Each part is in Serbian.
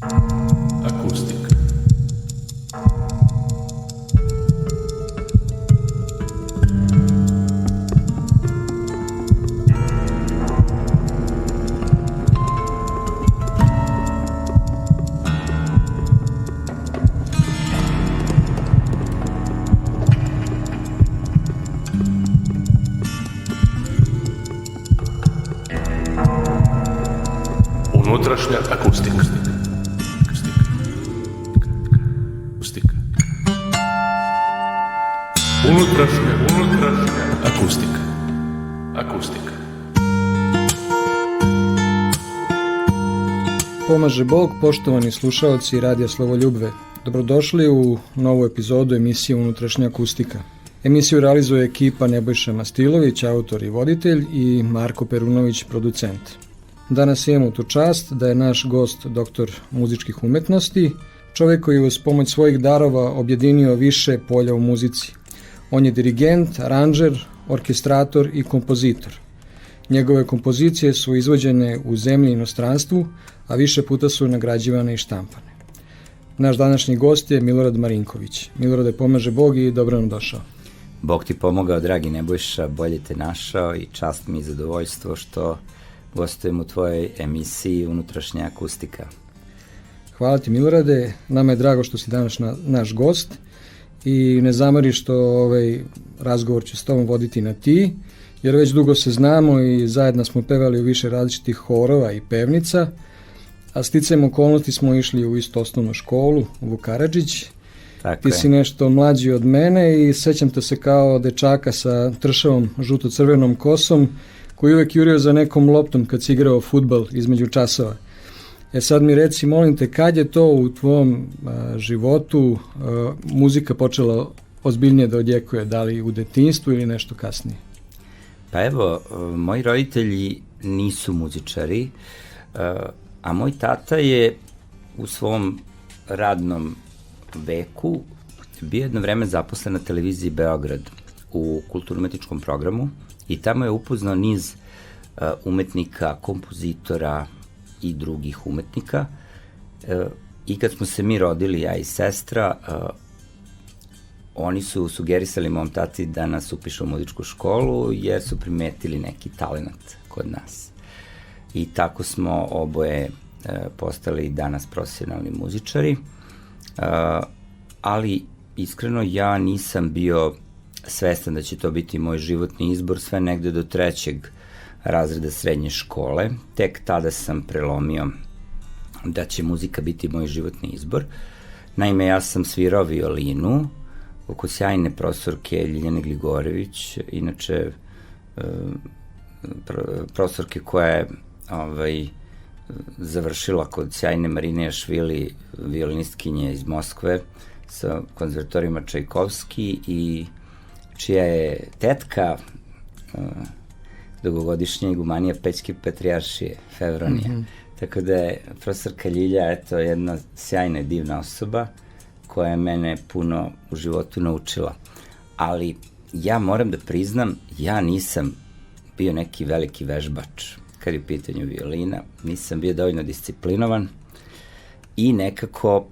Akustika. Unutrašnja akustika. Unutrašnja akustika. Pomaže Bog, poštovani slušaoci Radija Slavoljubve. Dobrodošli u novu epizodu emisije Unutrašnja akustika. Emisiju realizuje ekipa Nebojša Mastilović, autor i voditelj, i Marko Perunović, producent. Danas imamo tu čast da je naš gost doktor muzičkih umetnosti, čovjek koji je uz pomoć svojih darova objedinio više polja u muzici. On je dirigent, aranžer, orkestrator i kompozitor. Njegove kompozicije su izvođene u zemlji i inostranstvu, a više puta su nagrađivane i štampane. Naš današnji gost je Milorad Marinković. Milorade, pomaže Bog i dobro nam došao. Bog ti pomogao, dragi Nebojša, bolje te našao i čast mi i zadovoljstvo što gostujem u tvojoj emisiji Unutrašnja akustika. Hvala ti, Milorade. Nama je drago što si danas naš gost i ne zameri što ovaj razgovor ću s tobom voditi na ti, jer već dugo se znamo i zajedno smo pevali u više različitih horova i pevnica, a sticajem okolnosti smo išli u istu osnovnu školu, u Vuk Karadžić. Ti si nešto mlađi od mene i sećam te se kao dečaka sa tršavom žuto-crvenom kosom, koji uvek jurio za nekom loptom kad si igrao fudbal između časova. Sad mi reci, molim te, kad je to u tvom životu muzika počela ozbiljnije da odjekuje, da li u detinjstvu ili nešto kasnije? Pa evo, moji roditelji nisu muzičari, a moj tata je u svom radnom veku bio jedno vreme zaposlen na televiziji Beograd u kulturno-umetničkom programu i tamo je upoznao niz umetnika, kompozitora i drugih umetnika. I kad smo se mi rodili, ja i sestra, oni su sugerisali mom tati da nas upiše u muzičku školu jer su primetili neki talent kod nas. I tako smo oboje postali danas profesionalni muzičari, ali iskreno ja nisam bio svestan da će to biti moj životni izbor sve negde do 3. razreda srednje škole. Tek tada sam prelomio da će muzika biti moj životni izbor. Naime, ja sam svirao violinu oko sjajne profesorke Ljiljane Gligorević, inače profesorke koja je završila kod sjajne Marine Jašvili, violinistkinje iz Moskve, sa konzervatorijima Čajkovski i čija je tetka dugogodišnja igumanija Pećke patrijaršije, Fevronija. Tako da je profesorka Ljilja, jedna sjajna i divna osoba koja je mene puno u životu naučila. Ali ja moram da priznam, ja nisam bio neki veliki vežbač kad je u pitanju violina, nisam bio dovoljno disciplinovan i nekako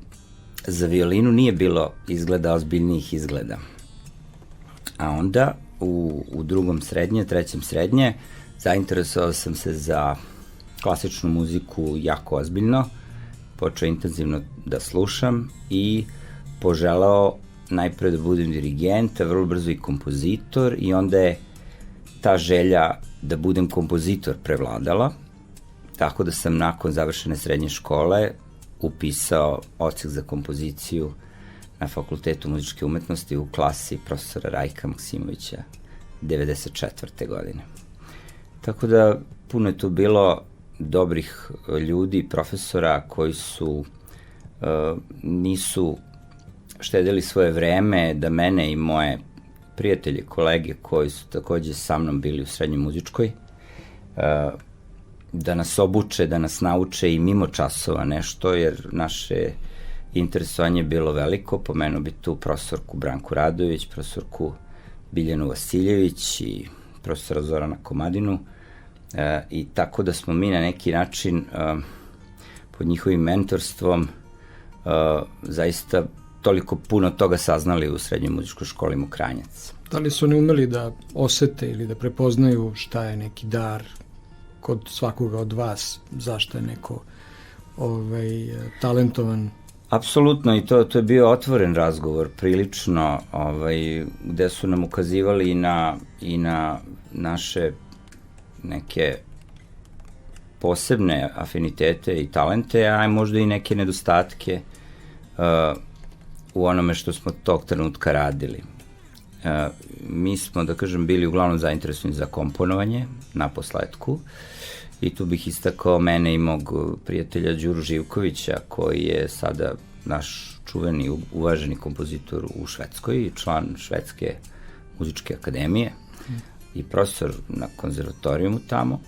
za violinu nije bilo izgleda ozbiljnijih izgleda. A onda u 2. srednje, 3. srednje zainteresovao sam se za klasičnu muziku jako ozbiljno, počeo intenzivno da slušam i poželao najpre da budem dirigent, a vrlo brzo i kompozitor, i onda je ta želja da budem kompozitor prevladala, tako da sam nakon završene srednje škole upisao odsek za kompoziciju na Fakultetu muzičke umetnosti u klasi profesora Rajka Maksimovića 94. godine. Tako da puno je tu bilo dobrih ljudi, profesora koji nisu štedeli svoje vreme da mene i moje prijatelje, kolege koji su takođe sa mnom bili u srednjoj muzičkoj, da nas obuče, da nas nauče i mimo časova nešto, jer naše interesovanje je bilo veliko. Pomenuo bi tu profesorku Branku Radović, profesorku Biljanu Vasiljević i profesora Zorana Komadinu, i tako da smo mi na neki način pod njihovim mentorstvom zaista toliko puno toga saznali u srednjoj muzičkoj školi Mokranjac. Da li su oni umeli da osete ili da prepoznaju šta je neki dar kod svakoga od vas, zašto je neko talentovan? Apsolutno, i to je bio otvoren razgovor prilično, gde su nam ukazivali i na naše neke posebne afinitete i talente, a možda i neke nedostatke u onome što smo tog trenutka radili. Mi smo, da kažem, bili uglavnom zainteresovani za komponovanje na posledku, i tu bih istakao mene i mog prijatelja Đuru Živkovića, koji je sada naš čuveni, uvaženi kompozitor u Švedskoj i član Švedske muzičke akademije i profesor na konzervatorijumu tamo.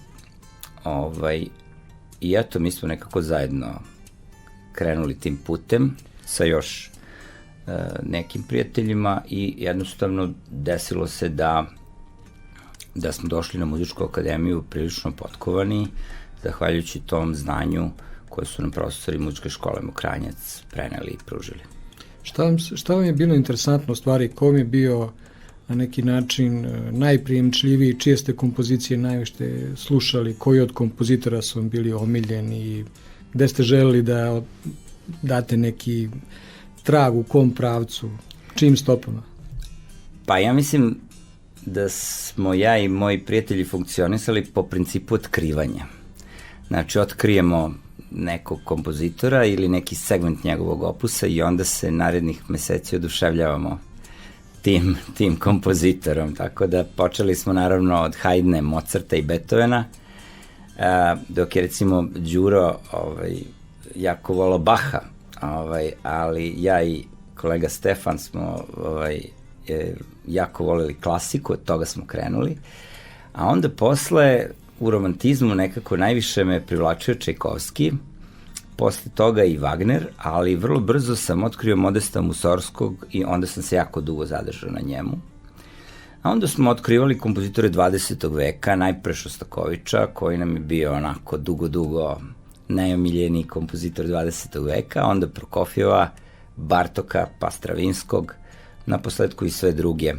I eto, mi smo nekako zajedno krenuli tim putem sa još nekim prijateljima i jednostavno desilo se da smo došli na muzičku akademiju prilično potkovani, zahvaljujući tom znanju koje su nam profesori muzičke škole Mokranjac preneli i pružili. Šta vam je bilo interesantno u stvari, ko vam je bio na neki način najprijemčljiviji, čije ste kompozicije najviše slušali, koji od kompozitora su vam bili omiljeni, gde ste želeli da date neki trag u kom pravcu, čim stopama? Pa ja mislim da smo ja i moji prijatelji funkcionisali po principu otkrivanja. Znači, otkrijemo nekog kompozitora ili neki segment njegovog opusa i onda se narednih meseci oduševljavamo tim kompozitorom. Tako da počeli smo naravno od Haydna, Mozarta i Beethovena, dok je recimo Đuro jako volao Baha, ali ja i kolega Stefan smo jako voleli klasiku, od toga smo krenuli, a onda posle u romantizmu nekako najviše me privlačio Čajkovski, posle toga i Wagner, ali vrlo brzo sam otkrio Modesta Musorskog i onda sam se jako dugo zadržao na njemu. A onda smo otkrivali kompozitore 20. veka, najpre Šostakovića, koji nam je bio onako dugo najomiljeniji kompozitor 20. veka, onda Prokofjeva, Bartoka, pa Stravinskog, naposledku i sve druge,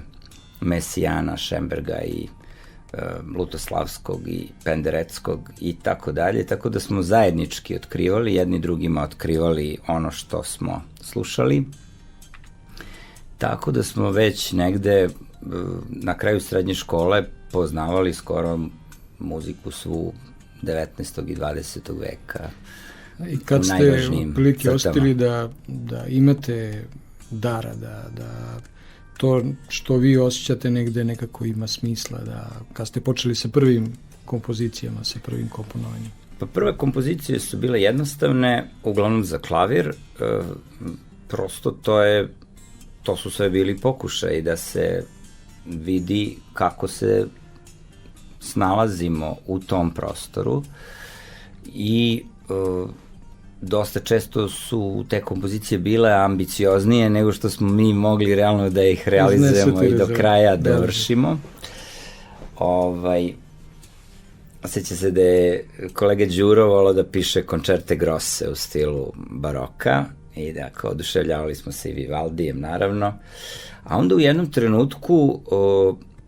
Mesijana, Šemberga i Lutoslavskog i Pendereckog i tako dalje, tako da smo zajednički otkrivali, jedni drugima otkrivali ono što smo slušali, tako da smo već negde na kraju srednje škole poznavali skoro muziku svu 19. i 20. veka. I kad ste prilike ostili da imate dara, da to što vi osjećate negde nekako ima smisla, da kad ste počeli sa prvim kompozicijama, sa prvim komponovanjem? Pa prve kompozicije su bile jednostavne, uglavnom za klavir, prosto to su sve bili pokušaj da se vidi kako se snalazimo u tom prostoru i dosta često su te kompozicije bile ambicioznije nego što smo mi mogli realno da ih realizujemo i do kraja dovršimo. Osjeća se da je kolega Đuro volao da piše koncerte grosse u stilu baroka i da oduševljavali smo se i Vivaldijem naravno. A onda u jednom trenutku,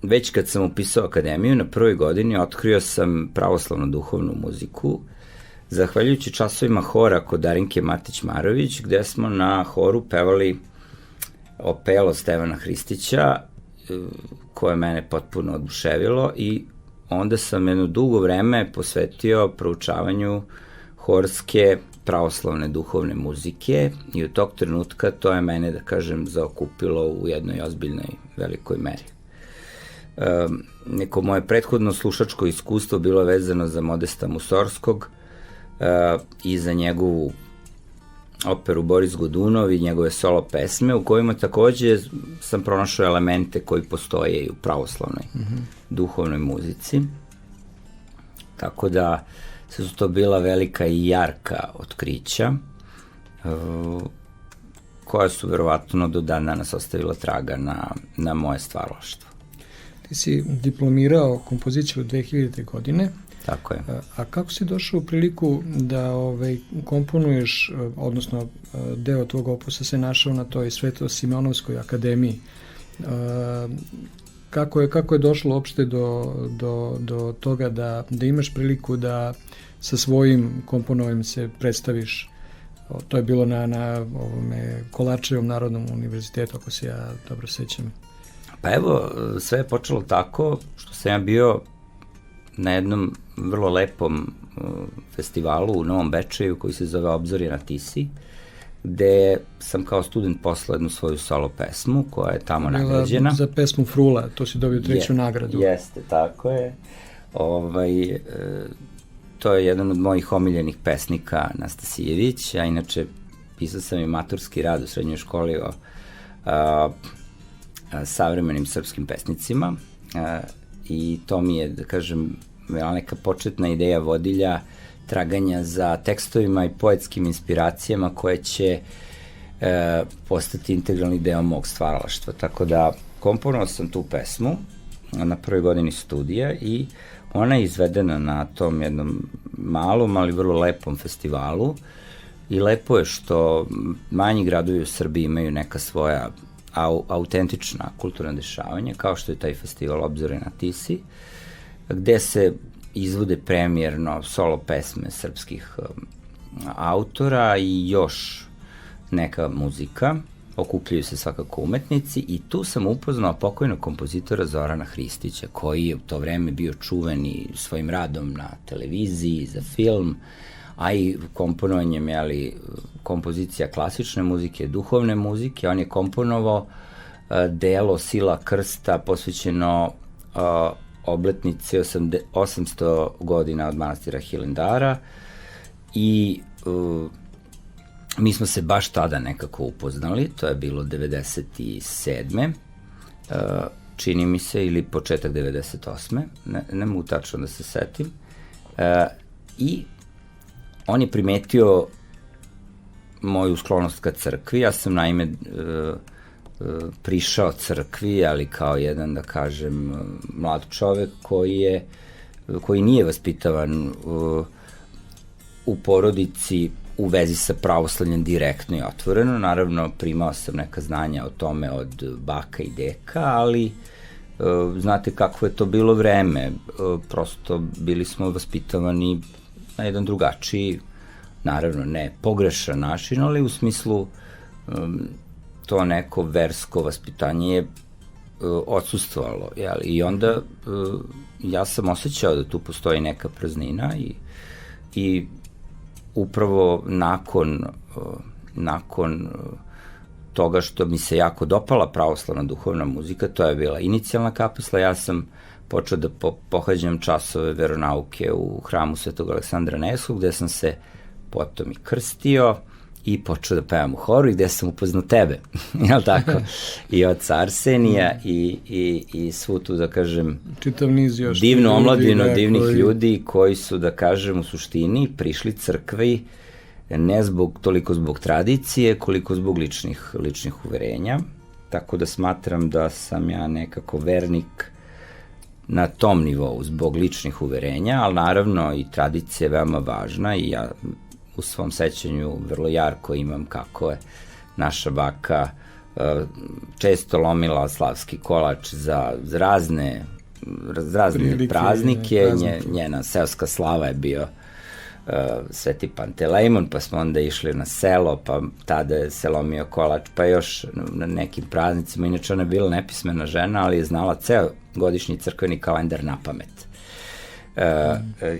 već kad sam upisao akademiju, na prvoj godini otkrio sam pravoslavnu duhovnu muziku, zahvaljujući časovima hora kod Darinke Matić-Marović, gde smo na horu pevali Opelo Stevana Hristića, koje mene potpuno oduševilo, i onda sam jedno dugo vreme posvetio proučavanju horske pravoslavne duhovne muzike i od tog trenutka to je mene, da kažem, zaokupilo u jednoj ozbiljnoj velikoj meri. Neko moje prethodno slušačko iskustvo bilo vezano za Modesta Musorskog i za njegovu operu Boris Godunov i njegove solo pesme, u kojima takođe sam pronašao elemente koji postoje i u pravoslavnoj duhovnoj muzici. Tako da su to bila velika i jarka otkrića, koja su verovatno do dan danas ostavila traga na moje stvaralaštvo. ti si diplomirao kompoziciju 2000. godine, Tako je. a kako si došao u priliku da komponuješ, odnosno deo tvog opusa se našao na toj Sveto-Simeonovskoj akademiji? Kako je došlo uopšte do toga da imaš priliku da sa svojim komponovanjem se predstaviš? To je bilo na Kolarčevom Narodnom univerzitetu, ako se ja dobro sećam. Pa evo, sve je počelo tako što sam ja bio na jednom vrlo lepom festivalu u Novom Bečeju koji se zove Obzorje na Tisi, gde sam kao student poslao jednu svoju solo pesmu koja je tamo nagrađena. Za pesmu Frula, to si dobio treću nagradu. Jeste, tako je. To je jedan od mojih omiljenih pesnika, Nastasijević, a inače pisao sam i maturski rad u srednjoj školi o savremenim srpskim pesnicima i to mi je, da kažem, neka početna ideja vodilja traganja za tekstovima i poetskim inspiracijama koje će postati integralni deo mog stvaralaštva. Tako da komponovao sam tu pesmu na prvoj godini studija i ona je izvedena na tom jednom malom, ali vrlo lepom festivalu i lepo je što manji gradovi u Srbiji imaju neka svoja autentična kulturna dešavanja, kao što je taj festival Obzore na Tisi, gde se izvode premijerno solo pesme srpskih autora i još neka muzika, okupljaju se svakako umetnici i tu sam upoznao pokojnog kompozitora Zorana Hristića, koji je u to vreme bio čuveni svojim radom na televiziji, za film, a i komponovanjem, kompozicija klasične muzike, duhovne muzike. On je komponovao delo Sila krsta posvećeno obletnici 800 godina od manastira Hilendara i mi smo se baš tada nekako upoznali, to je bilo 97. Čini mi se, ili početak 98. Ne mogu tačno da se setim. I on je primetio moju sklonost ka crkvi, ja sam naime prišao crkvi, ali kao jedan, da kažem, mlad čovek koji nije vaspitavan u porodici u vezi sa pravoslavljem direktno i otvoreno. Naravno, primao sam neka znanja o tome od baka i deka, ali znate kako je to bilo vreme. Prosto bili smo vaspitavani na jedan drugačiji, naravno ne pogrešan način, ali u smislu to neko versko vaspitanje je odsustvovalo. I onda ja sam osjećao da tu postoji neka praznina i upravo nakon toga što mi se jako dopala pravoslavna duhovna muzika, to je bila inicijalna kapisla, ja sam počeo da pohađam časove veronauke u hramu Svetog Aleksandra Nevskog, gde sam se potom i krstio i počeo da pevam u horu i gde sam upoznao tebe, jel tako? I oca Arsenija i svu tu, da kažem, čitav niz još divnu omladinu, divnih ljudi koji su, da kažem, u suštini prišli crkvi ne toliko zbog tradicije, koliko zbog ličnih uverenja. Tako da smatram da sam ja nekako vernik na tom nivou zbog ličnih uverenja, ali naravno i tradicija je veoma važna i ja u svom sećanju vrlo jarko imam kako je naša baka često lomila slavski kolač za razne praznike. Njena seoska slava je bio Sveti Pantelejmon, pa smo onda išli na selo, pa tada je se lomio kolač, pa još na nekim praznicima. Inače ona je bila nepismena žena, ali je znala ceo godišnji crkveni kalendar na pamet.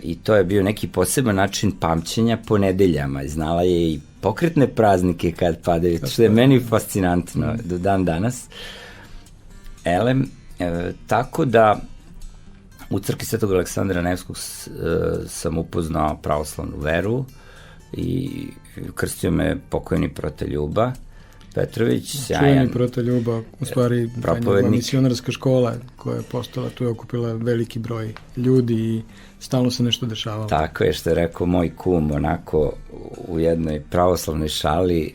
I to je bio neki poseban način pamćenja po nedeljama. Znala je i pokretne praznike kad padaju, što je meni fascinantno do dan danas. Tako da u crkvi Svetog Aleksandra Nevskog sam upoznao pravoslavnu veru i krstio me pokojni prote Ljuba Petrović, sjajan čuveni prote Ljuba, u stvari misionarska škola koja je postala, tu je okupila veliki broj ljudi i stalno se nešto dešavalo. Tako je, što je rekao moj kum, onako u jednoj pravoslavnoj šali,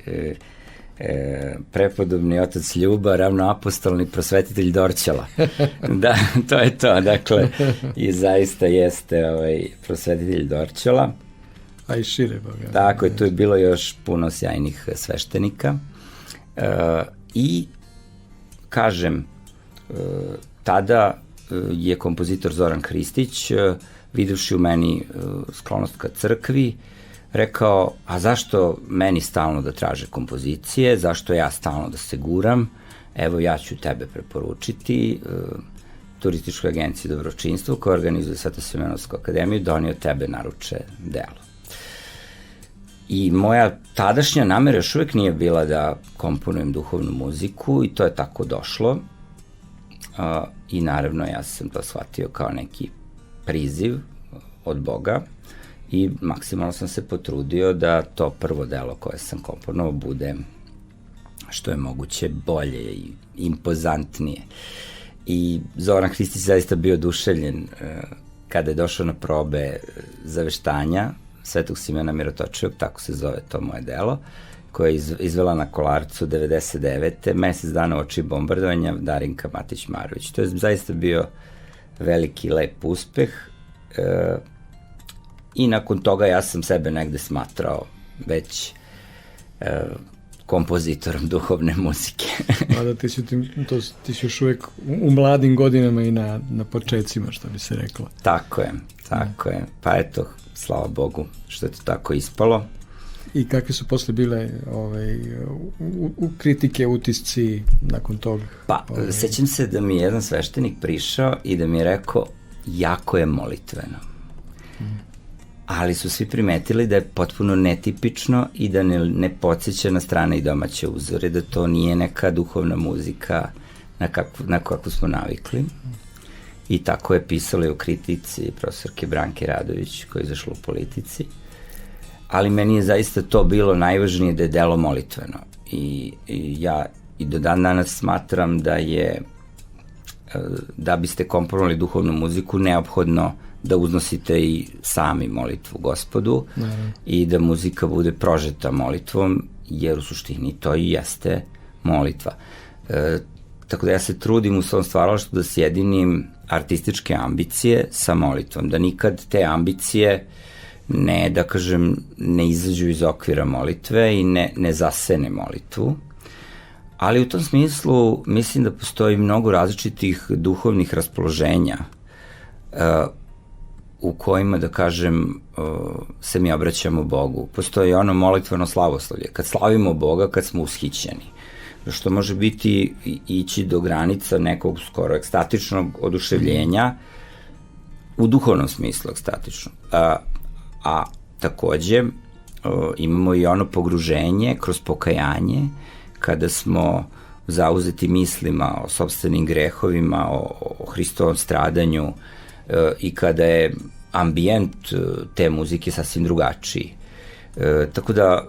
prepodobni otac Ljuba, ravnoapostolni prosvetitelj Dorćola. Da, to je to, dakle, i zaista jeste prosvetitelj Dorćola. A i šire, boga. Tako je, tu je bilo još puno sjajnih sveštenika. I, kažem, tada je kompozitor Zoran Hristić, videvši u meni sklonost ka crkvi, rekao, a zašto meni stalno da traže kompozicije, zašto ja stalno da se guram, evo ja ću tebe preporučiti, Turističkoj agenciji Dobročinstvo koja organizuje Svetosvemenovsku akademiju, donio tebe naruče delo. I moja tadašnja namera još uvek nije bila da komponujem duhovnu muziku i to je tako došlo. I naravno ja sam to shvatio kao neki priziv od Boga i maksimalno sam se potrudio da to prvo delo koje sam komponovao bude što je moguće bolje i impozantnije. I Zoran Hristić zaista bio oduševljen kada je došao na probe zaveštanja Svetog Simona Mirotočivog, tako se zove to moje delo, koje je izvela na Kolarcu 99. mesec dana oči bombardovanja Darinka Matić-Marović. To je zaista bio veliki, lep uspeh i nakon toga ja sam sebe negde smatrao već kompozitorom duhovne muzike. A da ti si još uvek u mladim godinama i na počecima, što bi se reklo. Tako je. Pa eto, slava Bogu što je to tako ispalo. I kakve su posle bile u kritike, utisci nakon toga? Pa, sećam se da mi je jedan sveštenik prišao i da mi je rekao, jako je molitveno. Ali su svi primetili da je potpuno netipično i da ne podsjeća na strane i domaće uzore, da to nije neka duhovna muzika na kakvu smo navikli. I tako je pisalo i u kritici profesorke Branke Radović, koja je izašla u Politici. Ali meni je zaista to bilo najvažnije, da je delo molitveno. I ja i do dan danas smatram da je, da biste komponovali duhovnu muziku, neophodno da uznosite i sami molitvu Gospodu. Naravno. I da muzika bude prožeta molitvom, jer u suštini to i jeste molitva. Tako da ja se trudim u svom stvaralaštvu da sjedinim artističke ambicije sa molitvom, da nikad te ambicije ne izađu iz okvira molitve i ne zasene molitvu. Ali u tom smislu mislim da postoji mnogo različitih duhovnih raspoloženja u kojima, se mi obraćamo Bogu. Postoji ono molitveno slavoslavlje, kad slavimo Boga, kad smo ushićeni, što može biti ići do granica nekog skoro ekstatičnog oduševljenja, u duhovnom smislu ekstatičnog. A takođe imamo i ono pogruženje kroz pokajanje, kada smo zauzeti mislima o sopstvenim grehovima, o Hristovom stradanju i kada je ambijent te muzike sasvim drugačiji. Tako da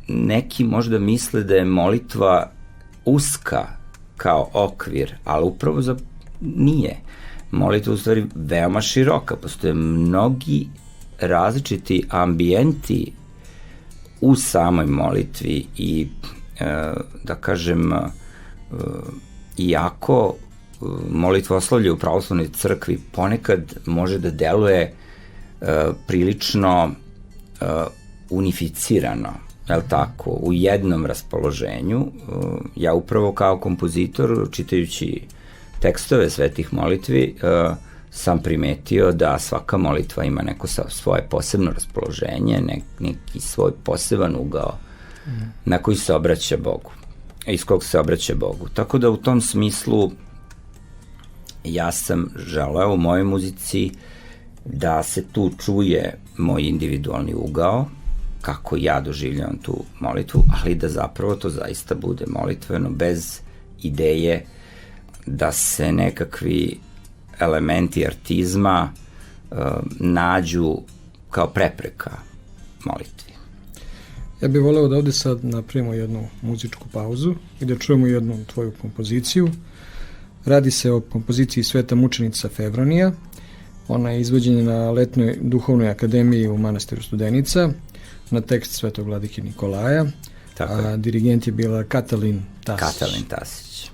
neki možda misle da je molitva uska kao okvir, ali upravo nije. Molitva u stvari veoma široka, postoje mnogi različiti ambijenti u samoj molitvi i iako molitvoslavlje u pravoslavnoj crkvi ponekad može da deluje prilično unificirano, je li tako, u jednom raspoloženju, ja upravo kao kompozitor, čitajući tekstove svetih molitvi, sam primetio da svaka molitva ima neko svoje posebno raspoloženje, neki svoj poseban ugao na koji se obraća Bogu, iz kog se obraća Bogu. Tako da u tom smislu ja sam želeo u mojoj muzici da se tu čuje moj individualni ugao, kako ja doživljavam tu molitvu, ali da zapravo to zaista bude molitveno, bez ideje da se nekakvi elementi artizma nađu kao prepreka molitvi. Ja bih voleo da ovde sad napravimo jednu muzičku pauzu i da čujemo jednu tvoju kompoziciju. Radi se o kompoziciji Sveta mučenica Fevronija. Ona je izvođena na letnoj duhovnoj akademiji u manastiru Studenica, na tekst Svetog vladike Nikolaja, Tako a je. dirigent je bila Katalin Tasić. Katalin Tasić.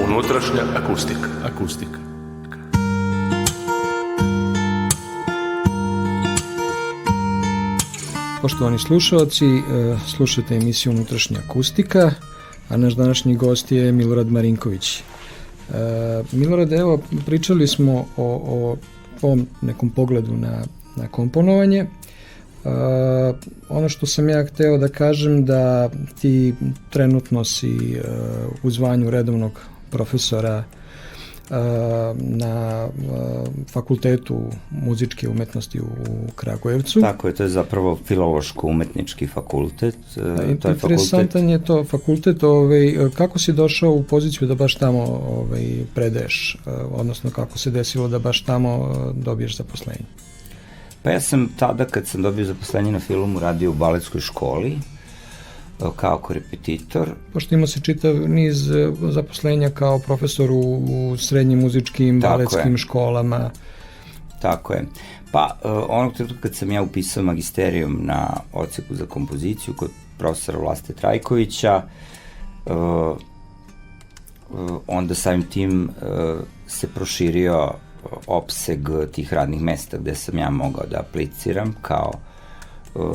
Unutrašnja akustika. Akustika. Poštovani slušalci, slušate emisiju Unutrašnja akustika, a naš današnji gost je Milorad Marinković. Milorad, evo, pričali smo o ovom nekom pogledu na komponovanje. Ono što sam ja hteo da kažem, da ti trenutno si u zvanju redovnog profesora na Fakultetu muzičke umetnosti u Kragujevcu. Tako je, to je zapravo filološko-umetnički fakultet. Interesantan je to fakultet. Kako si došao u poziciju da baš tamo predaješ, odnosno kako se desilo da baš tamo dobiješ zaposlenje? Pa ja sam tada, kad sam dobio zaposlenje na Filumu, radio u baletskoj školi kao korepetitor. Pošto imao si čitav niz zaposlenja kao profesor u srednjim muzičkim, baletskim školama. Tako je. Pa onog trenutka kad sam ja upisao magisterijum na odseku za kompoziciju kod profesora Vlaste Trajkovića, onda samim tim se proširio opseg tih radnih mesta gde sam ja mogao da apliciram kao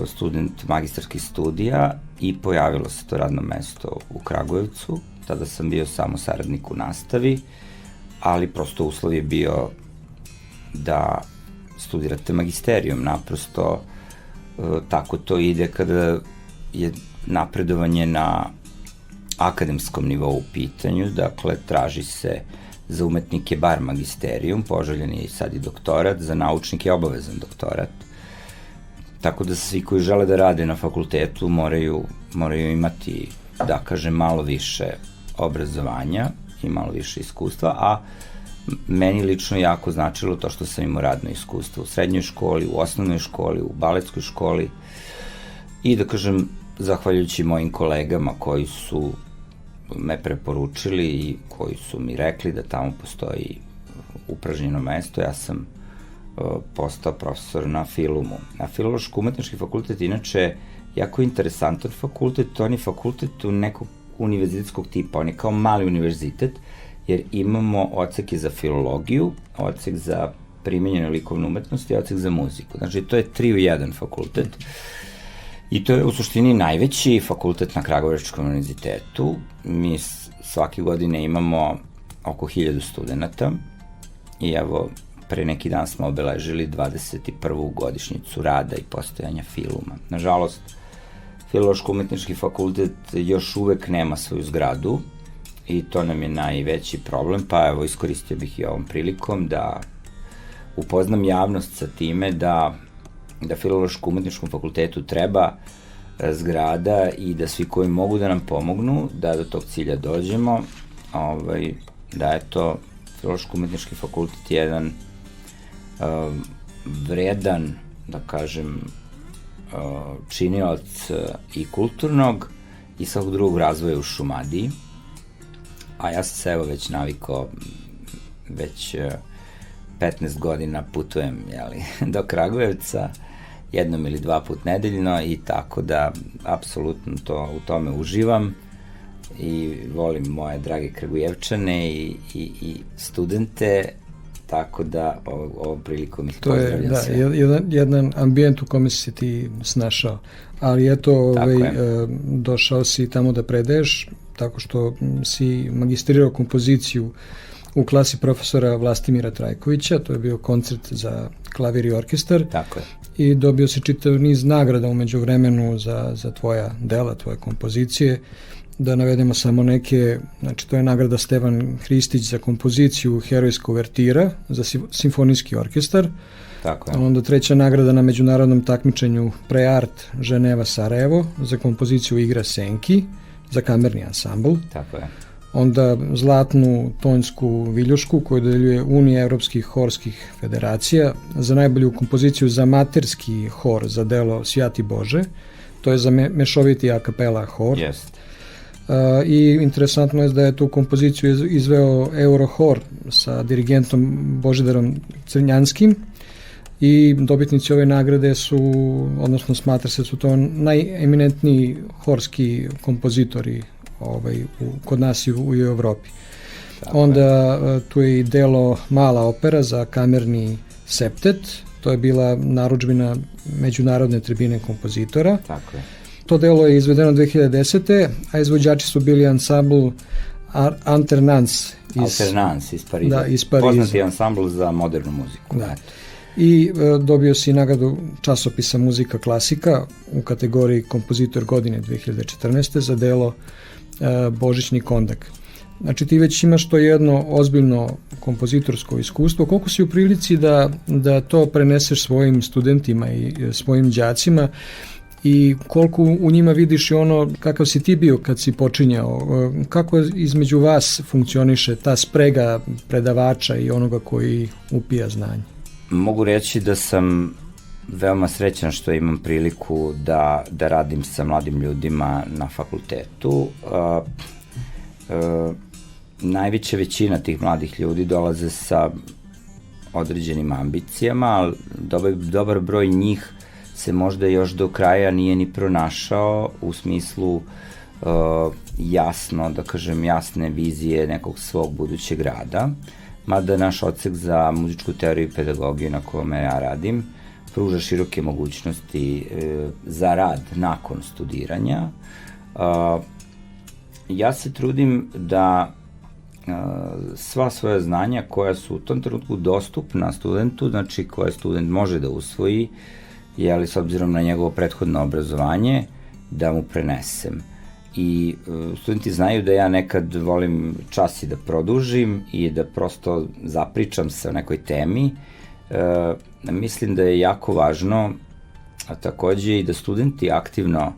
student magistarskih studija i pojavilo se to radno mesto u Kragujevcu. Tada sam bio samo saradnik u nastavi, ali prosto uslov je bio da studirate magisterijum. Naprosto tako to ide kada je napredovanje na akademskom nivou u pitanju, dakle traži se za umetnike bar magisterijum, poželjen je sad i doktorat, za naučnike je obavezan doktorat. Tako da svi koji žele da rade na fakultetu moraju imati, da kažem, malo više obrazovanja i malo više iskustva, a meni lično jako značilo to što sam imao radno iskustvo u srednjoj školi, u osnovnoj školi, u baletskoj školi i da kažem, zahvaljujući mojim kolegama koji su me preporučili i koji su mi rekli da tamo postoji upražnjeno mesto, ja sam postao profesor na Filumu. Na Filološko-umetnički fakultet inače jako interesantan fakultet, on je fakultet nekog univerzitetskog tipa, on je kao mali univerzitet, jer imamo odseke za filologiju, odsek za primenjenu likovnu umetnost i odsek za muziku. Znači, to je 3 u 1 fakultet. I to je u suštini najveći fakultet na Kragujevačkom univerzitetu. Mi svake godine imamo oko 1000 studenta i evo, pre neki dan smo obeležili 21. godišnjicu rada i postojanja Filuma. Nažalost, Filološko-umetnički fakultet još uvek nema svoju zgradu i to nam je najveći problem, pa evo, iskoristio bih i ovom prilikom da upoznam javnost sa time da Filološko-umetničkom fakultetu treba zgrada i da svi koji mogu da nam pomognu da do tog cilja dođemo, da je to Filološko-umetnički fakultet jedan vredan, da kažem, činilac i kulturnog i svakog drugog razvoja u Šumadiji, a ja sam se evo već navikao, već 15 godina putujem do Kragujevca, jednom ili 2 put nedeljno i tako da apsolutno u tome uživam i volim moje drage Kragujevčane i studente, tako da ovom prilikom ih pozdravljam sve. To je jedan ambijent u kome si ti snašao, ali eto, došao si tamo da predaješ tako što si magistrirao kompoziciju u klasi profesora Vlastimira Trajkovića, to je bio koncert za klavir i orkestar. Tako je. I dobio si čitav niz nagrada umeđu vremenu za tvoja dela, tvoje kompozicije. Da navedemo samo neke, znači to je nagrada Stevan Hristić za kompoziciju Herojska uvertira za simfonijski orkestar. Tako je. Onda 3. nagrada na međunarodnom takmičenju Preart Ženeva Sarajevo za kompoziciju Igra senki za kamerni ansambl. Tako je. Onda zlatnu tonjsku viljušku koju dodeljuje Unija evropskih horskih federacija za najbolju kompoziciju za amaterski hor za delo Sjati Bože. To je za mešoviti a kapela hor. Jeste. I interesantno je da je tu kompoziciju izveo Eurohor sa dirigentom Božidarom Crnjanskim i dobitnici ove nagrade su, odnosno smatra se su to najeminentniji horski kompozitori kod nas i u Evropi. Onda tu je i delo Mala opera za kamerni septet, to je bila narudžbina Međunarodne tribine kompozitora. Tako je. To delo je izvedeno 2010. a izvođači su bili ansambl Alternance iz Pariza. Da, iz Pariza. Poznati ansambl za modernu muziku. Da. I dobio si nagradu časopisa Muzika klasika u kategoriji kompozitor godine 2014. za delo Božićni kondak. Znači ti već imaš to jedno ozbiljno kompozitorsko iskustvo. Koliko si u prilici da to preneseš svojim studentima i svojim đacima i koliko u njima vidiš i ono kakav si ti bio kad si počinjao, kako između vas funkcioniše ta sprega predavača i onoga koji upija znanje? Mogu reći da sam veoma srećan što imam priliku da radim sa mladim ljudima na fakultetu. Najveća većina tih mladih ljudi dolaze sa određenim ambicijama, ali dobar broj njih se možda još do kraja nije ni pronašao u smislu jasne vizije nekog svog budućeg rada, mada naš odsek za muzičku teoriju i pedagogiju na kome ja radim pruža široke mogućnosti za rad nakon studiranja. Ja se trudim da sva svoja znanja koja su u tom trenutku dostupna studentu, znači koje student može da usvoji, jeli s obzirom na njegovo prethodno obrazovanje, da mu prenesem. I studenti znaju da ja nekad volim čas i da produžim i da prosto zapričam se o nekoj temi. Mislim da je jako važno, a takođe i da studenti aktivno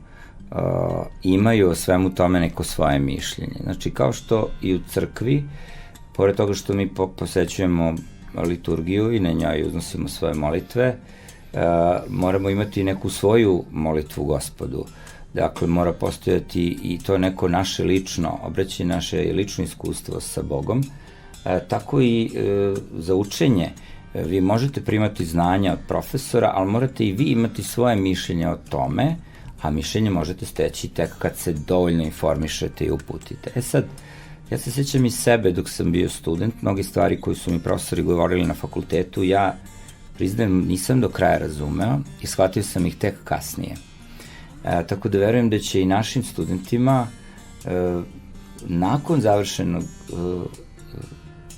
imaju o svemu tome neko svoje mišljenje. Znači, kao što i u crkvi, pored toga što mi posećujemo liturgiju i na njoj uznosimo svoje molitve, moramo imati neku svoju molitvu Gospodu. Dakle, mora postojati i to neko naše lično obraćanje, naše lično iskustvo sa Bogom. Tako i za učenje. Vi možete primati znanja od profesora, ali morate i vi imati svoje mišljenje o tome, a mišljenje možete steći tek kad se dovoljno informišete i uputite. Sad, ja se sjećam i sebe dok sam bio student, mnogi stvari koji su mi profesori govorili na fakultetu, ja priznajem nisam do kraja razumeo i shvatio sam ih tek kasnije. Tako da verujem da će i našim studentima nakon završenog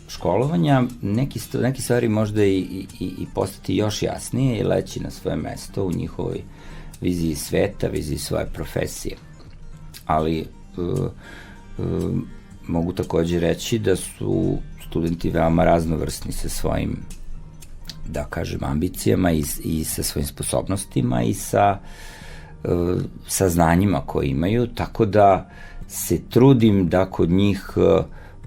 školovanja neki stvari možda i postati još jasnije i leći na svoje mesto u njihovoj viziji sveta, viziji svoje profesije. Ali mogu takođe reći da su studenti veoma raznovrsni sa svojim, da kažem, ambicijama i sa svojim sposobnostima i sa znanjima koje imaju, tako da se trudim da kod njih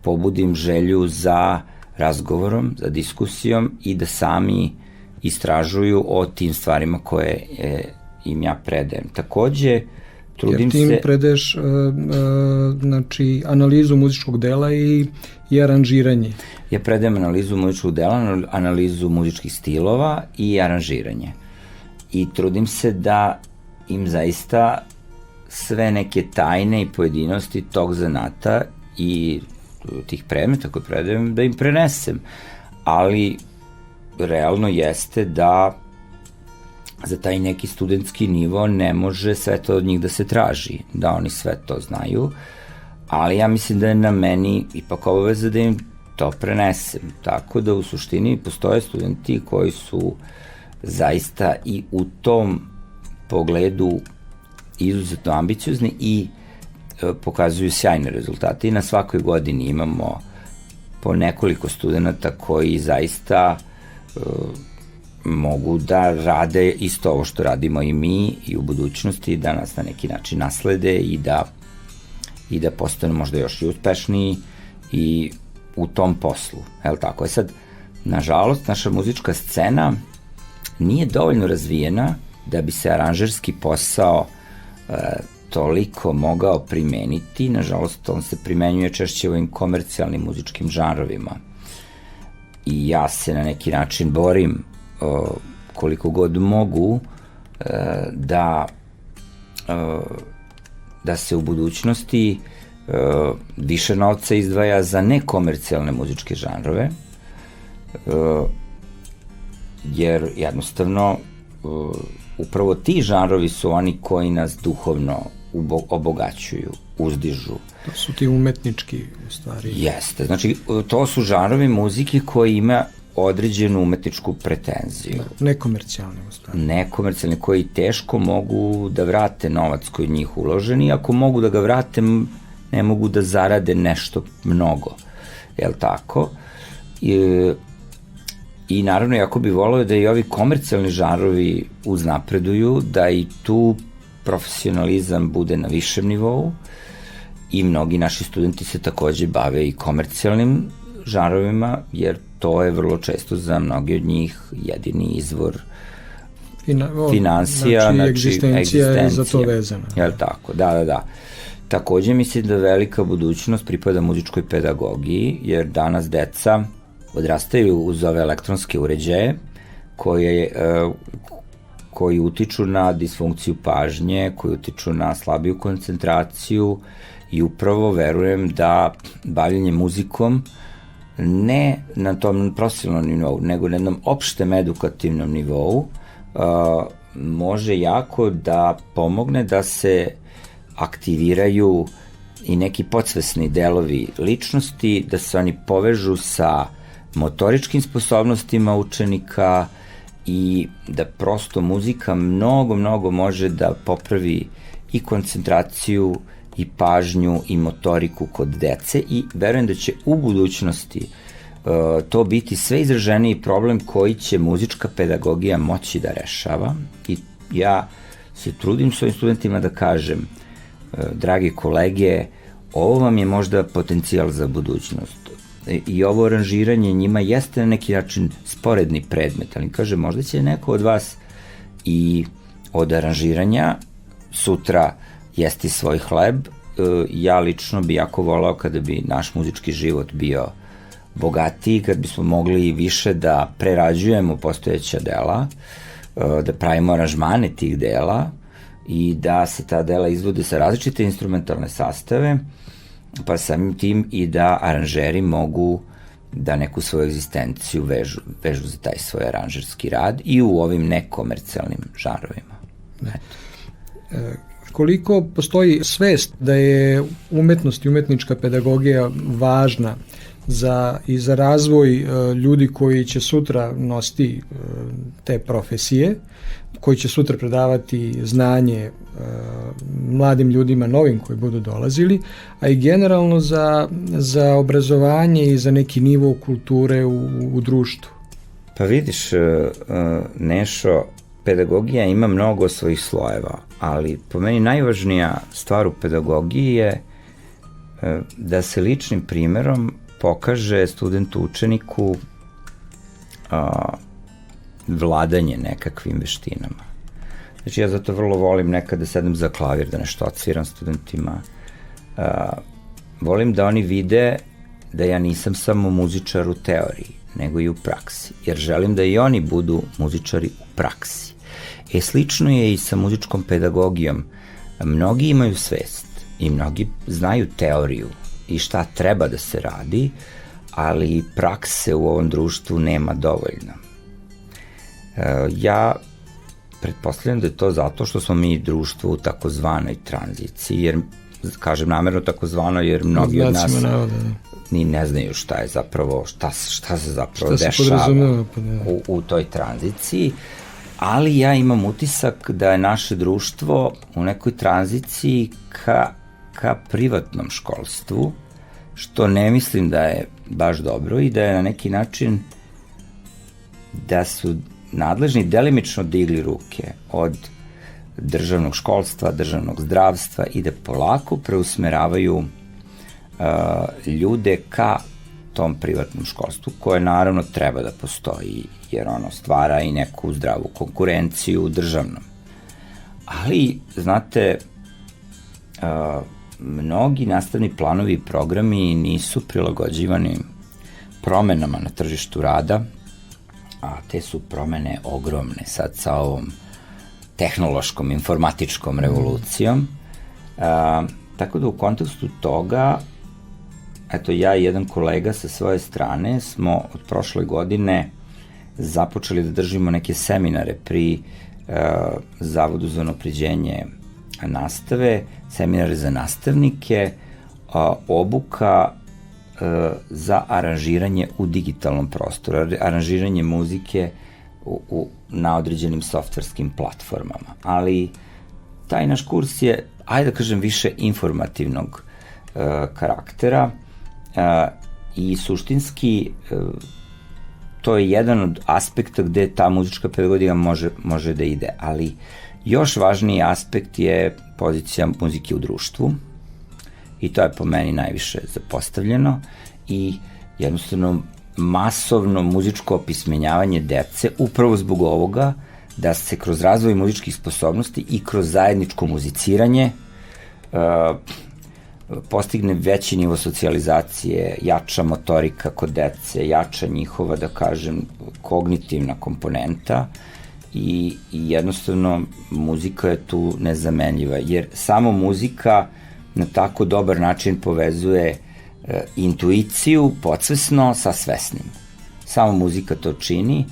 pobudim želju za razgovorom, za diskusijom i da sami istražuju o tim stvarima koje im ja predajem. Takođe, trudim se... Jer ti im predaješ znači, analizu muzičkog dela i aranžiranje. Ja predajem analizu muzičkog dela, analizu muzičkih stilova i aranžiranje. I trudim se da im zaista sve neke tajne i pojedinosti tog zanata i tih predmeta koje predajem, da im prenesem. Ali realno jeste da za taj neki studentski nivo ne može sve to od njih da se traži, da oni sve to znaju, ali ja mislim da je na meni ipak obaveza da im to prenesem. Tako da u suštini postoje studenti koji su zaista i u tom pogledu izuzetno ambiciozni i pokazuju sjajne rezultate i na svakoj godini imamo po nekoliko studenta koji zaista mogu da rade isto ovo što radimo i mi i u budućnosti, da nas na neki način naslede i da postanu možda još i uspešniji i u tom poslu. Evo tako je. Sad, nažalost, naša muzička scena nije dovoljno razvijena da bi se aranžerski posao toliko mogao primeniti. Nažalost, on se primenjuje češće u ovim komercijalnim muzičkim žanrovima. I ja se na neki način borim koliko god mogu da se u budućnosti više novca izdvaja za nekomercijalne muzičke žanrove, jer jednostavno upravo ti žanrovi su oni koji nas duhovno obogaćuju, uzdižu. To su ti umetnički u stvari. Jeste, znači to su žanrovi muzike koji ima određenu umetničku pretenziju. Nekomercijalni u stvari. Nekomercijalni, koji teško mogu da vrate novac koji njih uložen, i ako mogu da ga vrate, ne mogu da zarade nešto mnogo. Jel tako? I naravno, jako bi volio da i ovi komercijalni žanrovi uznapreduju, da i tu profesionalizam bude na višem nivou, i mnogi naši studenti se takođe bave i komercijalnim žanrovima, jer to je vrlo često za mnogi od njih jedini izvor finansija, znači egzistencija je za to vezana. Jel tako, da. Takođe mislim da velika budućnost pripada muzičkoj pedagogiji, jer danas deca odrastaju uz ove elektronske uređaje koji utiču na disfunkciju pažnje, koji utiču na slabiju koncentraciju, i upravo verujem da bavljenje muzikom ne na tom profesionalnom nivou, nego na jednom opštem edukativnom nivou može jako da pomogne da se aktiviraju i neki podsvesni delovi ličnosti, da se oni povežu sa motoričkim sposobnostima učenika i da prosto muzika mnogo može da popravi i koncentraciju i pažnju i motoriku kod dece, i verujem da će u budućnosti to biti sve izraženiji problem koji će muzička pedagogija moći da rešava. I ja se trudim svojim studentima da kažem, dragi kolege, ovo vam je možda potencijal za budućnost, i ovo aranžiranje njima jeste na neki način sporedni predmet, ali kažem, možda će neko od vas i od aranžiranja sutra jesti svoj hleb. Ja lično bi jako volao kada bi naš muzički život bio bogatiji, kad bismo mogli više da prerađujemo postojeća dela, da pravimo aranžmane tih dela i da se ta dela izvode sa različite instrumentalne sastave, pa samim tim i da aranžeri mogu da neku svoju egzistenciju vežu za taj svoj aranžerski rad i u ovim nekomercijalnim žanrovima. Koliko postoji svest da je umetnost i umetnička pedagogija važna i za razvoj ljudi koji će sutra nositi te profesije, koji će sutra predavati znanje mladim ljudima novim koji budu dolazili, a i generalno za obrazovanje i za neki nivo kulture u društvu? Pa vidiš, Nešo, pedagogija ima mnogo svojih slojeva, ali po meni najvažnija stvar u pedagogiji je da se ličnim primerom pokaže studentu, učeniku vladanje nekakvim veštinama. Znači, ja zato vrlo volim nekad da sedem za klavir, da nešto odsviram studentima. Volim da oni vide da ja nisam samo muzičar u teoriji, nego i u praksi, jer želim da i oni budu muzičari u praksi. Slično je i sa muzičkom pedagogijom. Mnogi imaju svest i mnogi znaju teoriju i šta treba da se radi, ali prakse u ovom društvu nema dovoljno. Ja pretpostavljam da je to zato što smo mi društvo u takozvanoj tranziciji, jer kažem namerno takozvano, jer mnogi od nas ni ne znaju šta je zapravo, šta se zapravo dešava u toj tranziciji, ali ja imam utisak da je naše društvo u nekoj tranziciji ka privatnom školstvu, što ne mislim da je baš dobro i da je na neki način da su nadležni delimično digli ruke od državnog školstva, državnog zdravstva i da polako preusmeravaju ljude ka tom privatnom školstvu, koje naravno treba da postoji, jer ono stvara i neku zdravu konkurenciju državnom. Ali, znate, mnogi nastavni planovi i programi nisu prilagođivani promenama na tržištu rada, a te su promene ogromne sad sa ovom tehnološkom, informatičkom revolucijom, Tako da u kontekstu toga, eto, ja i jedan kolega sa svoje strane smo od prošle godine započeli da držimo neke seminare pri Zavodu za unapređenje nastave, seminare za nastavnike, obuka za aranžiranje u digitalnom prostoru, aranžiranje muzike na određenim softverskim platformama. Ali taj naš kurs je, ajde da kažem, više informativnog karaktera i suštinski to je jedan od aspekta gde ta muzička pedagogija može da ide, ali još važniji aspekt je pozicija muzike u društvu i to je po meni najviše zapostavljeno i jednostavno masovno muzičko opismenjavanje dece upravo zbog ovoga da se kroz razvoj muzičkih sposobnosti i kroz zajedničko muziciranje postigne veći nivo socijalizacije, jača motorika kod dece, jača njihova, da kažem, kognitivna komponenta i jednostavno muzika je tu nezamenljiva, jer samo muzika na tako dobar način povezuje intuiciju podsvesno sa svesnim. Samo muzika to čini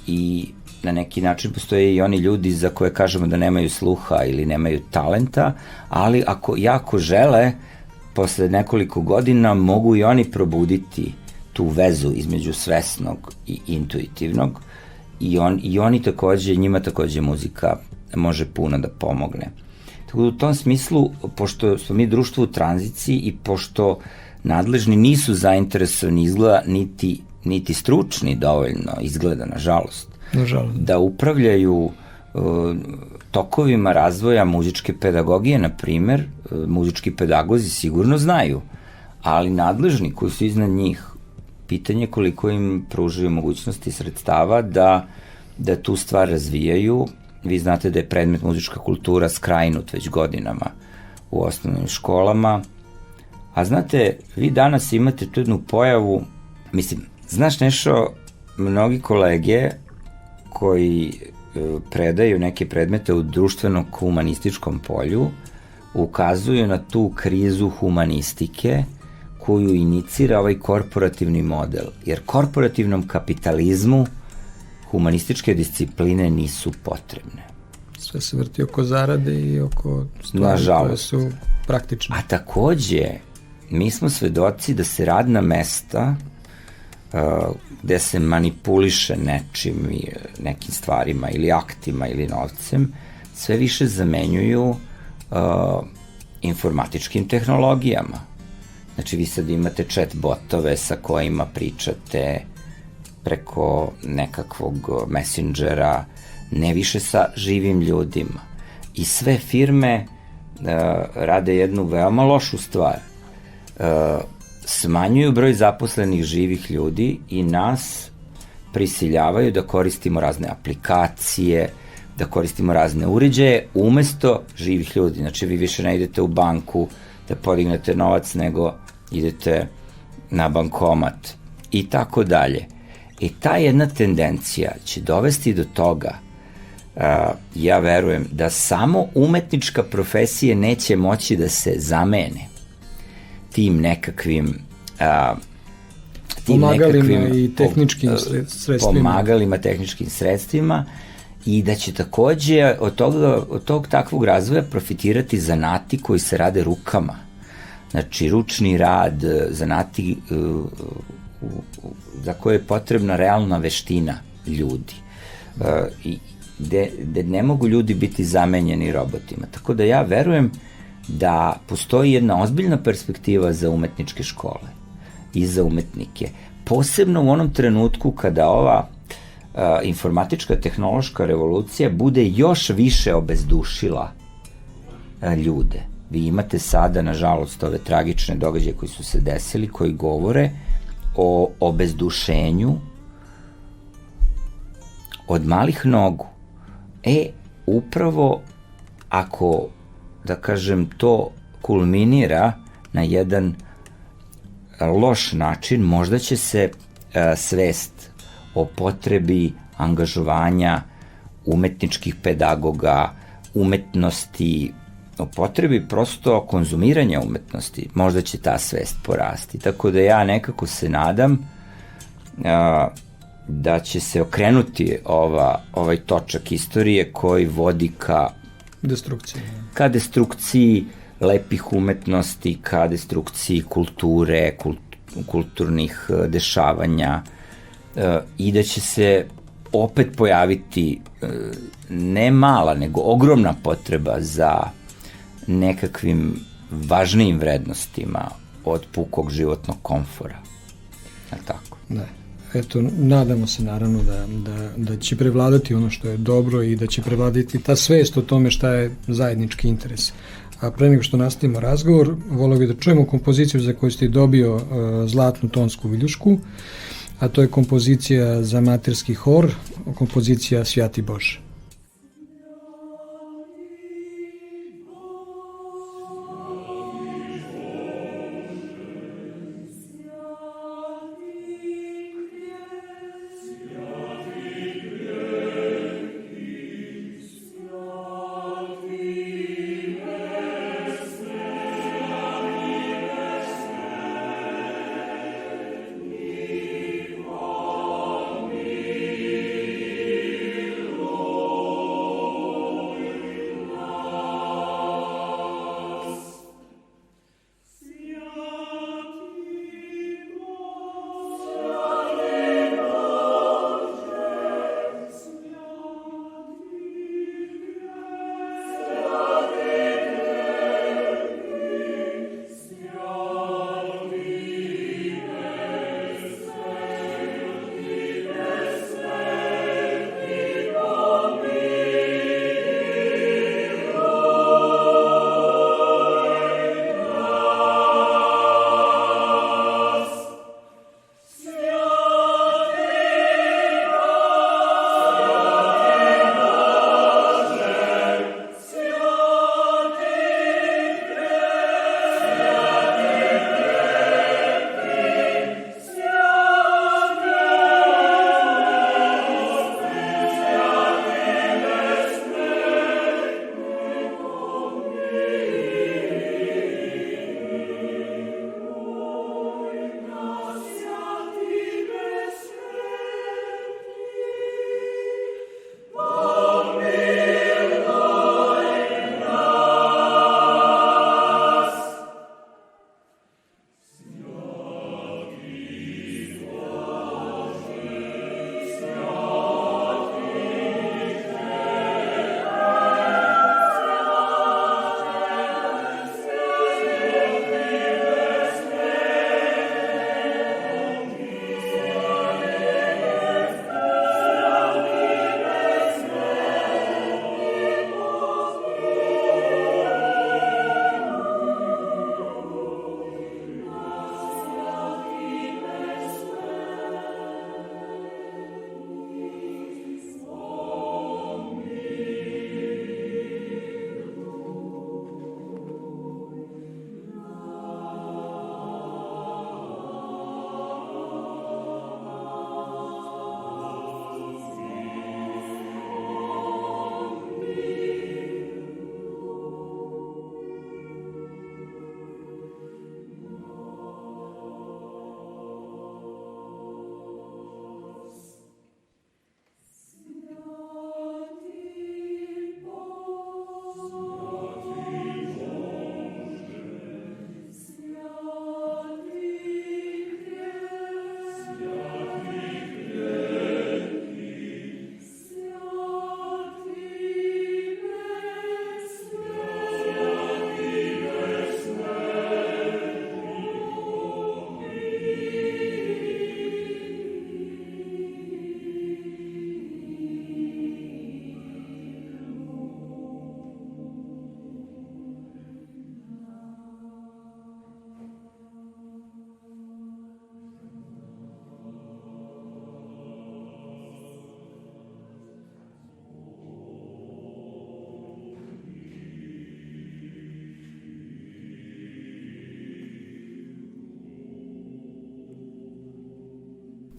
i na neki način postoje i oni ljudi za koje kažemo da nemaju sluha ili nemaju talenta, ali ako jako žele, posle nekoliko godina mogu i oni probuditi tu vezu između svesnog i intuitivnog i oni takođe, njima takođe muzika može puno da pomogne. Tako da u tom smislu, pošto smo mi društvo u tranziciji i pošto nadležni nisu zainteresovani izgleda niti stručni dovoljno izgleda, nažalost, da upravljaju tokovima razvoja muzičke pedagogije, na primer, muzički pedagozi sigurno znaju, ali nadležni koji su iznad njih, pitanje koliko im pružaju mogućnosti sredstava da tu stvar razvijaju. Vi znate da je predmet muzička kultura skrajnut već godinama u osnovnim školama, a znate, vi danas imate tu jednu pojavu, mislim, znaš nešto, mnogi kolege koji predaju neke predmete u društveno-humanističkom polju ukazuju na tu krizu humanistike koju inicira ovaj korporativni model. Jer korporativnom kapitalizmu humanističke discipline nisu potrebne. Sve se vrti oko zarade i oko stvari koje su praktične. A takođe, mi smo svedoci da se radna mesta gde se manipuliše nečim, nekim stvarima ili aktima ili novcem, sve više zamenjuju informatičkim tehnologijama. Znači, vi sad imate chat botove sa kojima pričate preko nekakvog messengera, ne više sa živim ljudima. I sve firme rade jednu veoma lošu stvar. Smanjuju broj zaposlenih živih ljudi i nas prisiljavaju da koristimo razne aplikacije, da koristimo razne uređaje umesto živih ljudi. Znači, vi više ne idete u banku da podignete novac, nego idete na bankomat i tako dalje. I ta jedna tendencija će dovesti do toga, ja verujem, da samo umetnička profesija neće moći da se zamene tim nekakvim pomagalima i tehničkim sredstvima. Pomagalima, tehničkim sredstvima i da će takođe od tog takvog razvoja profitirati zanati koji se rade rukama. Znači, ručni rad, zanati za koje je potrebna realna veština ljudi. I gde ne mogu ljudi biti zamenjeni robotima. Tako da ja verujem da postoji jedna ozbiljna perspektiva za umetničke škole i za umetnike. Posebno u onom trenutku kada ova informatička tehnološka revolucija bude još više obezdušila ljude. Vi imate sada, nažalost, ove tragične događaje koji su se desili, koji govore o obezdušenju od malih nogu. Upravo ako, da kažem, to kulminira na jedan loš način, možda će se svest o potrebi angažovanja umetničkih pedagoga, umetnosti o potrebi prosto konzumiranja umetnosti, možda će ta svest porasti. Tako da ja nekako se nadam da će se okrenuti ovaj točak istorije koji vodi ka destrukciji lepih umetnosti, ka destrukciji kulture, kulturnih dešavanja i da će se opet pojaviti ne mala, nego ogromna potreba za nekakvim važnijim vrednostima od pukog životnog komfora. Je li tako? Da. Eto, nadamo se naravno da će prevladati ono što je dobro i da će prevladati ta svest o tome šta je zajednički interes. A pre nego što nastavimo razgovor, volio bih da čujemo kompoziciju za koju ste dobio zlatnu tonsku viljušku, a to je kompozicija za amaterski hor, kompozicija Svjati Bože. Lord.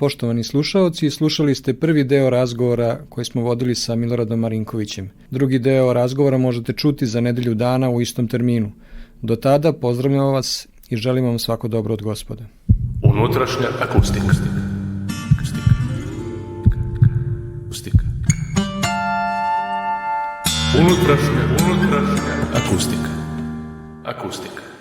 poštovani slušaoci, slušali ste prvi deo razgovora koji smo vodili sa Miloradom Marinkovićem. Drugi deo razgovora možete čuti za nedelju dana u istom terminu. Do tada pozdravljamo vas i želim vam svako dobro od Gospoda. Unutrašnja akustika. Unutrašnja akustika.